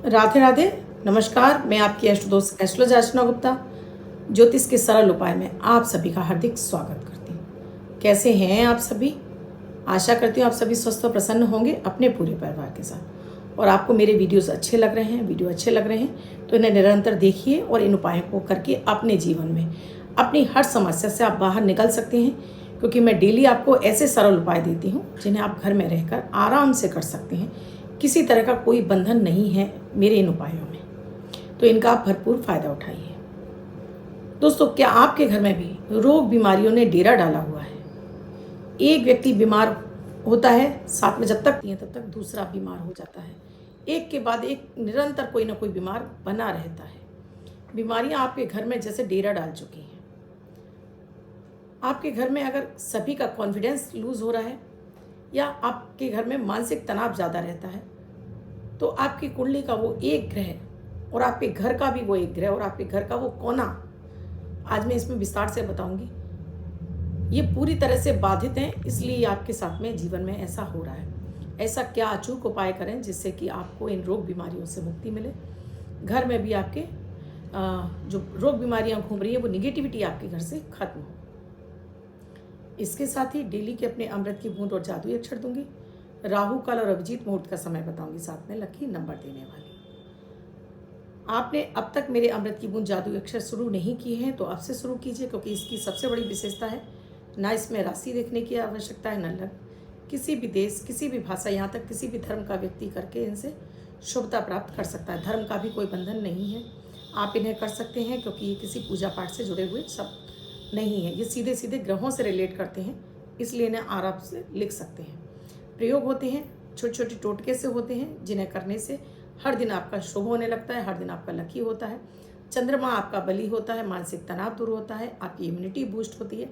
राधे राधे। नमस्कार, मैं आपकी अष्ट दोस्त एस्ट्रोलॉजर अर्चना गुप्ता ज्योतिष के सरल उपाय में आप सभी का हार्दिक स्वागत करती हूँ। कैसे हैं आप सभी? आशा करती हूँ आप सभी स्वस्थ और प्रसन्न होंगे अपने पूरे परिवार के साथ। और आपको मेरे वीडियोस अच्छे लग रहे हैं, वीडियो अच्छे लग रहे हैं तो इन्हें निरंतर देखिए और इन उपायों को करके अपने जीवन में अपनी हर समस्या से आप बाहर निकल सकते हैं, क्योंकि मैं डेली आपको ऐसे सरल उपाय देती हूँ जिन्हें आप घर में रहकर आराम से कर सकते हैं। किसी तरह का कोई बंधन नहीं है मेरे इन उपायों में, तो इनका आप भरपूर फायदा उठाइए। दोस्तों, क्या आपके घर में भी रोग बीमारियों ने डेरा डाला हुआ है? एक व्यक्ति बीमार होता है, साथ में जब तक तब तक दूसरा बीमार हो जाता है। एक के बाद एक निरंतर कोई ना कोई बीमार बना रहता है। बीमारियां आपके घर में जैसे डेरा डाल चुकी हैं। आपके घर में अगर सभी का कॉन्फिडेंस लूज हो रहा है या आपके घर में मानसिक तनाव ज़्यादा रहता है, तो आपकी कुंडली का वो एक ग्रह और आपके घर का भी वो एक ग्रह और आपके घर का वो कोना, आज मैं इसमें विस्तार से बताऊंगी, ये पूरी तरह से बाधित हैं। इसलिए आपके साथ में जीवन में ऐसा हो रहा है। ऐसा क्या अचूक उपाय करें जिससे कि आपको इन रोग बीमारियों से मुक्ति मिले, घर में भी आपके जो रोग बीमारियां घूम रही है वो निगेटिविटी आपके घर से खत्म हो। इसके साथ ही डेली के अपने अमृत की बूंद और जादुई अक्षर दूंगी, राहु काल और अभिजीत मुहूर्त का समय बताऊंगी, साथ में लकी नंबर देने वाली। आपने अब तक मेरे अमृत की बूंद जादुई अक्षर शुरू नहीं किए हैं तो अब से शुरू कीजिए, क्योंकि इसकी सबसे बड़ी विशेषता है ना इसमें राशि देखने की आवश्यकता है, न लग किसी भी देश, किसी भी भाषा, यहाँ तक किसी भी धर्म का व्यक्ति करके इनसे शुभता प्राप्त कर सकता है। धर्म का भी कोई बंधन नहीं है, आप इन्हें कर सकते हैं, क्योंकि ये किसी पूजा पाठ से जुड़े हुए सब नहीं है। ये सीधे सीधे ग्रहों से रिलेट करते हैं, इसलिए इन्हें आराम से लिख सकते हैं। प्रयोग होते हैं छोटे छोटे टोटके से होते हैं, जिन्हें करने से हर दिन आपका शुभ होने लगता है, हर दिन आपका लकी होता है, चंद्रमा आपका बली होता है, मानसिक तनाव दूर होता है, आपकी इम्यूनिटी बूस्ट होती है,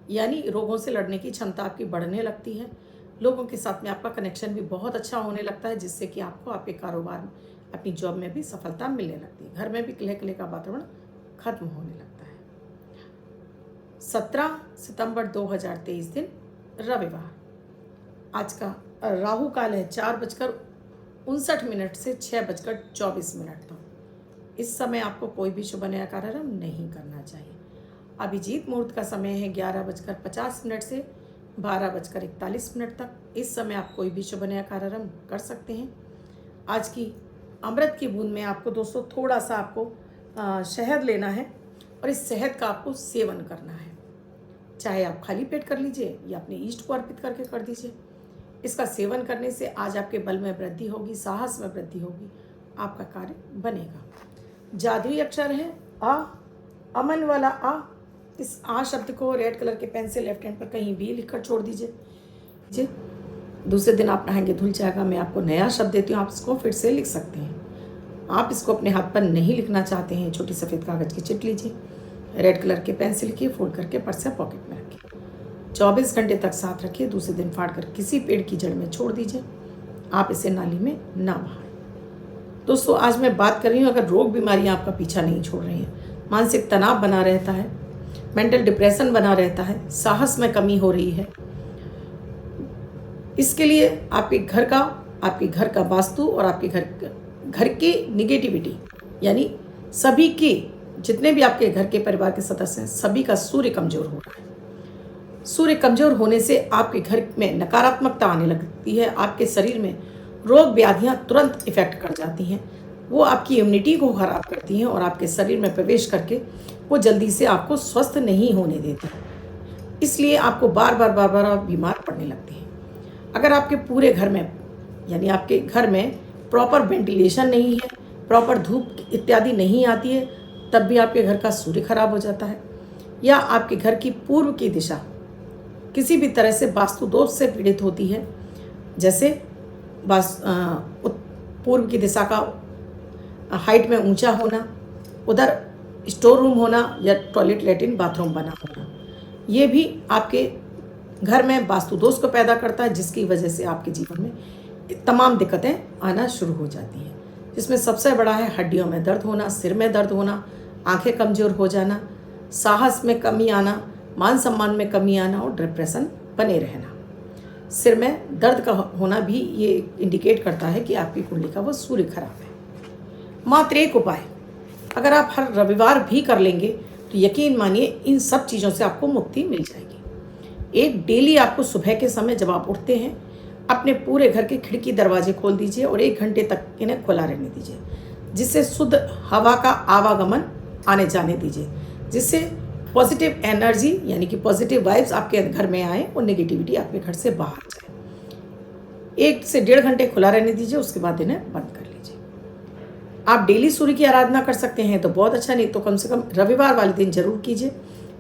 यानी रोगों से लड़ने की क्षमता आपकी बढ़ने लगती है। लोगों के साथ में आपका कनेक्शन भी बहुत अच्छा होने लगता है, जिससे कि आपको आपके कारोबार में, अपनी जॉब में भी सफलता मिलने लगती है। घर में भी कलह कलह का वातावरण खत्म होने लगता है। 17 सितंबर 2023 दिन रविवार, आज का राहु काल है 4:59 से 6:24 तक। इस समय आपको कोई भी शुभ नया कार्यक्रम नहीं करना चाहिए। अभिजीत मुहूर्त का समय है 11:50 से 12:41 तक। इस समय आप कोई भी शुभ नया कार्यक्रम कर सकते हैं। आज की अमृत की बूंद में आपको दोस्तों थोड़ा सा आपको शहद लेना है और इस शहद का आपको सेवन करना है। चाहे आप खाली पेट कर लीजिए या अपने इष्ट को अर्पित करके कर दीजिए। इसका सेवन करने से आज आपके बल में वृद्धि होगी, साहस में वृद्धि होगी, आपका कार्य बनेगा। जादुई अक्षर है आ, अमन वाला आ। इस आ शब्द को रेड कलर के पेन से लेफ्ट हैंड पर कहीं भी लिखकर छोड़ दीजिए जी। दूसरे दिन आप नहाएंगे धुल जाएगा। मैं आपको नया शब्द देती हूँ, आप इसको फिर से लिख सकते हैं। आप इसको अपने हाथ पर नहीं लिखना चाहते हैं, छोटी सफ़ेद कागज़ की चिट लीजिए, रेड कलर के पेन से लिखिए, फोल्ड करके पर्स या पॉकेट में रखिए, 24 घंटे तक साथ रखिए। दूसरे दिन फाड़ कर किसी पेड़ की जड़ में छोड़ दीजिए। आप इसे नाली में ना बहाएं। दोस्तों, आज मैं बात कर रही हूँ, अगर रोग बीमारियाँ आपका पीछा नहीं छोड़ रही हैं, मानसिक तनाव बना रहता है, मेंटल डिप्रेशन बना रहता है, साहस में कमी हो रही है, इसके लिए आपके घर का वास्तु और आपके घर की निगेटिविटी, यानी सभी के जितने भी आपके घर के परिवार के सदस्य हैं, सभी का सूर्य कमजोर हो रहा है। सूर्य कमजोर होने से आपके घर में नकारात्मकता आने लगती है, आपके शरीर में रोग व्याधियां तुरंत इफेक्ट कर जाती हैं, वो आपकी इम्यूनिटी को खराब करती हैं और आपके शरीर में प्रवेश करके वो जल्दी से आपको स्वस्थ नहीं होने देती। इसलिए आपको बार बार बीमार पड़ने लगते हैं। अगर आपके पूरे घर में, यानी आपके घर में प्रॉपर वेंटिलेशन नहीं है, प्रॉपर धूप इत्यादि नहीं आती है, तब भी आपके घर का सूर्य खराब हो जाता है, या आपके घर की पूर्व की दिशा किसी भी तरह से वास्तु दोष से पीड़ित होती है, जैसे पूर्व की दिशा का हाइट में ऊंचा होना, उधर स्टोर रूम होना या टॉयलेट लैट्रिन बाथरूम बना होना, ये भी आपके घर में वास्तु दोष को पैदा करता है, जिसकी वजह से आपके जीवन में तमाम दिक्कतें आना शुरू हो जाती हैं। जिसमें सबसे बड़ा है हड्डियों में दर्द होना, सिर में दर्द होना, आंखें कमज़ोर हो जाना, साहस में कमी आना, मान सम्मान में कमी आना और डिप्रेशन बने रहना। सिर में दर्द का होना भी ये इंडिकेट करता है कि आपकी कुंडली का वो सूर्य खराब है। मात्र एक उपाय अगर आप हर रविवार भी कर लेंगे तो यकीन मानिए इन सब चीज़ों से आपको मुक्ति मिल जाएगी। एक डेली आपको सुबह के समय जब आप उठते हैं अपने पूरे घर के खिड़की दरवाजे खोल दीजिए और 1 घंटे तक इन्हें खुला रहने दीजिए, जिससे शुद्ध हवा का आवागमन आने जाने दीजिए, जिससे पॉजिटिव एनर्जी यानी कि पॉजिटिव वाइब्स आपके घर में आए और नेगेटिविटी आपके घर से बाहर जाए। 1 से 1.5 घंटे खुला रहने दीजिए, उसके बाद इन्हें बंद कर लीजिए। आप डेली सूर्य की आराधना कर सकते हैं तो बहुत अच्छा, नहीं तो कम से कम रविवार वाले दिन जरूर कीजिए।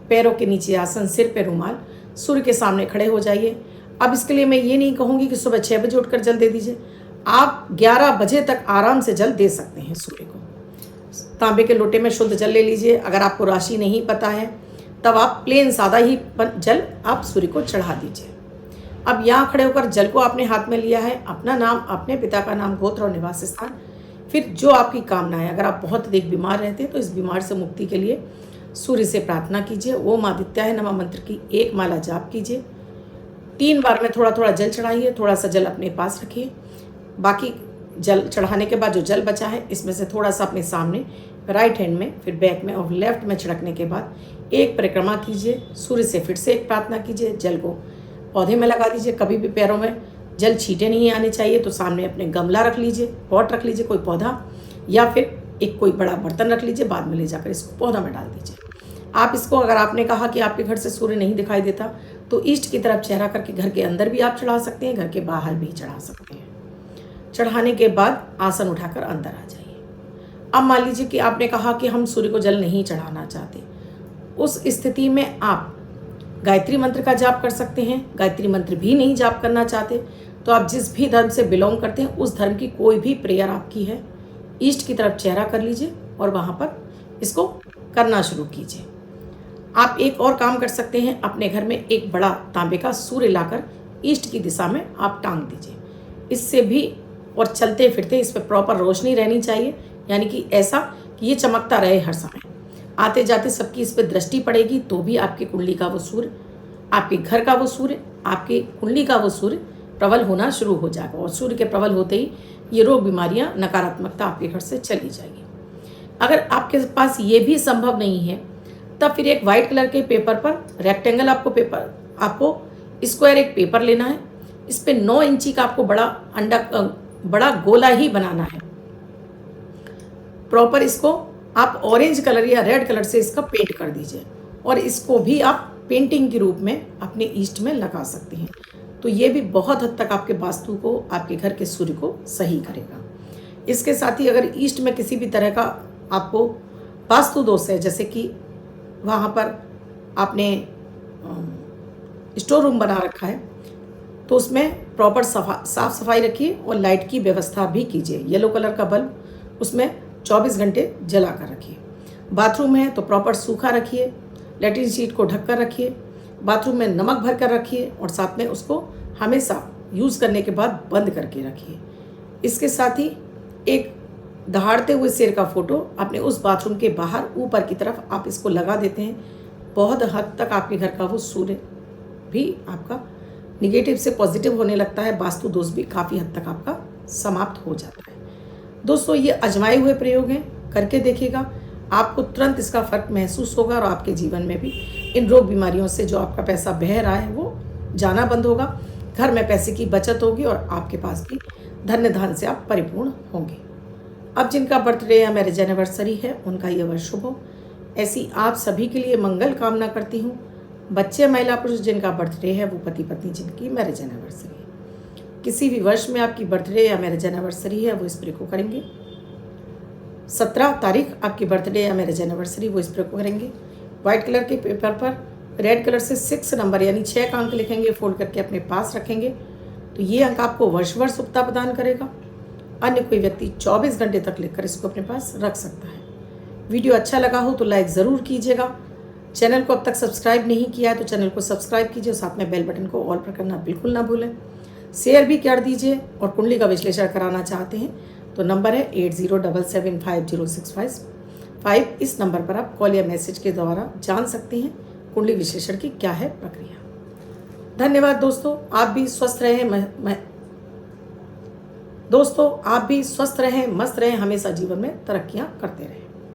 पैरों के नीचे आसन, सिर पे रुमाल, सूर्य के सामने खड़े हो जाइए। अब इसके लिए मैं ये नहीं कहूँगी कि सुबह 6 बजे उठकर जल दे दीजिए, आप 11 बजे तक आराम से जल दे सकते हैं सूर्य को। तांबे के लोटे में शुद्ध जल ले लीजिए। अगर आपको राशि नहीं पता है तब आप प्लेन सादा ही जल आप सूर्य को चढ़ा दीजिए। अब यहाँ खड़े होकर जल को आपने हाथ में लिया है, अपना नाम, अपने पिता का नाम, गोत्र और निवास स्थान, फिर जो आपकी कामना है। अगर आप बहुत अधिक बीमार रहते हैं तो इस बीमार से मुक्ति के लिए सूर्य से प्रार्थना कीजिए। ओम आदित्याय नमः मंत्र की 1 माला जाप कीजिए। 3 बार में थोड़ा थोड़ा जल चढ़ाइए, थोड़ा सा जल अपने पास रखिए। बाकी जल चढ़ाने के बाद जो जल बचा है इसमें से थोड़ा सा अपने सामने राइट हैंड में, फिर बैक में और लेफ्ट में छिड़कने के बाद एक परिक्रमा कीजिए। सूर्य से फिर से एक प्रार्थना कीजिए। जल को पौधे में लगा दीजिए। कभी भी पैरों में जल छींटे नहीं आने चाहिए, तो सामने अपने गमला रख लीजिए, पॉट रख लीजिए, कोई पौधा, या फिर एक कोई बड़ा बर्तन रख लीजिए। बाद में ले जाकर इसको पौधा में डाल दीजिए। आप इसको, अगर आपने कहा कि आपके घर से सूर्य नहीं दिखाई देता तो ईस्ट की तरफ चेहरा करके घर के अंदर भी आप चढ़ा सकते हैं, घर के बाहर भी चढ़ा सकते हैं। चढ़ाने के बाद आसन उठाकर अंदर आ जाइए। अब मान लीजिए कि आपने कहा कि हम सूर्य को जल नहीं चढ़ाना चाहते, उस स्थिति में आप गायत्री मंत्र का जाप कर सकते हैं। गायत्री मंत्र भी नहीं जाप करना चाहते तो आप जिस भी धर्म से बिलोंग करते हैं उस धर्म की कोई भी प्रेयर आपकी है, ईस्ट की तरफ चेहरा कर लीजिए और वहाँ पर इसको करना शुरू कीजिए। आप एक और काम कर सकते हैं, अपने घर में एक बड़ा तांबे का सूर्य लाकर ईस्ट की दिशा में आप टांग दीजिए। इससे भी, और चलते फिरते इस पर प्रॉपर रोशनी रहनी चाहिए, यानी कि ऐसा कि ये चमकता रहे हर समय। आते जाते सबकी इस पर दृष्टि पड़ेगी तो भी आपकी कुंडली का वो सूर्य, आपके घर का वो सूर्य, आपकी कुंडली का वो सूर्य प्रबल होना शुरू हो जाएगा। और सूर्य के प्रबल होते ही ये रोग बीमारियां, नकारात्मकता आपके घर से चली जाएगी। अगर आपके पास ये भी संभव नहीं है तब फिर एक वाइट कलर के पेपर पर, रेक्टेंगल आपको स्क्वायर एक पेपर लेना है। इस पे 9 इंची का आपको बड़ा गोला ही बनाना है। प्रॉपर इसको आप ऑरेंज कलर या रेड कलर से इसका पेंट कर दीजिए और इसको भी आप पेंटिंग के रूप में अपने ईस्ट में लगा सकते हैं। तो ये भी बहुत हद तक आपके वास्तु को, आपके घर के सूर्य को सही करेगा। इसके साथ ही अगर ईस्ट में किसी भी तरह का आपको वास्तु दोष है, जैसे कि वहाँ पर आपने स्टोर रूम बना रखा है, तो उसमें प्रॉपर साफ सफाई रखिए और लाइट की व्यवस्था भी कीजिए। येलो कलर का बल्ब उसमें 24 घंटे जला कर रखिए। बाथरूम है तो प्रॉपर सूखा रखिए। लैट्रिन शीट को ढक कर रखिए। बाथरूम में नमक भर कर रखिए और साथ में उसको हमेशा यूज़ करने के बाद बंद करके रखिए। इसके साथ ही एक दहाड़ते हुए शेर का फोटो अपने उस बाथरूम के बाहर ऊपर की तरफ आप इसको लगा देते हैं। बहुत हद तक आपके घर का वो सूर्य भी आपका निगेटिव से पॉजिटिव होने लगता है। वास्तु दोष भी काफ़ी हद तक आपका समाप्त हो जाता है। दोस्तों, ये आजमाए हुए प्रयोग हैं, करके देखिएगा, आपको तुरंत इसका फर्क महसूस होगा और आपके जीवन में भी इन रोग बीमारियों से जो आपका पैसा बह रहा है वो जाना बंद होगा। घर में पैसे की बचत होगी और आपके पास भी धन्य धन से आप परिपूर्ण होंगे। अब जिनका बर्थडे या मैरिज एनिवर्सरी है उनका ये वर्ष शुभ हो, ऐसी आप सभी के लिए मंगल कामना करती हूँ। बच्चे, महिला, पुरुष जिनका बर्थडे है, वो पति पत्नी जिनकी मैरिज एनिवर्सरी है, किसी भी वर्ष में आपकी बर्थडे या मैरिज एनिवर्सरी है, वो इस प्रे को करेंगे। 17 तारीख आपकी बर्थडे या मैरिज एनिवर्सरी, वो इस प्रे को करेंगे। व्हाइट कलर के पेपर पर रेड कलर से 6 नंबर यानी 6 का अंक लिखेंगे, फोल्ड करके अपने पास रखेंगे। तो ये अंक आपको वर्ष भर शुभता प्रदान करेगा। अन्य कोई व्यक्ति 24 घंटे तक लिखकर इसको अपने पास रख सकता है। वीडियो अच्छा लगा हो तो लाइक ज़रूर कीजिएगा। चैनल को अब तक सब्सक्राइब नहीं किया है तो चैनल को सब्सक्राइब कीजिए और साथ में बेल बटन को ऑल पर करना बिल्कुल ना भूलें। शेयर भी कर दीजिए और कुंडली का विश्लेषण कराना चाहते हैं तो नंबर है 80775065। इस नंबर पर आप कॉल या मैसेज के द्वारा जान सकते हैं कुंडली विश्लेषण की क्या है प्रक्रिया। धन्यवाद दोस्तों, आप भी स्वस्थ रहें, दोस्तों, आप भी स्वस्थ रहें, मस्त रहें, हमेशा जीवन में तरक्कियां करते रहें।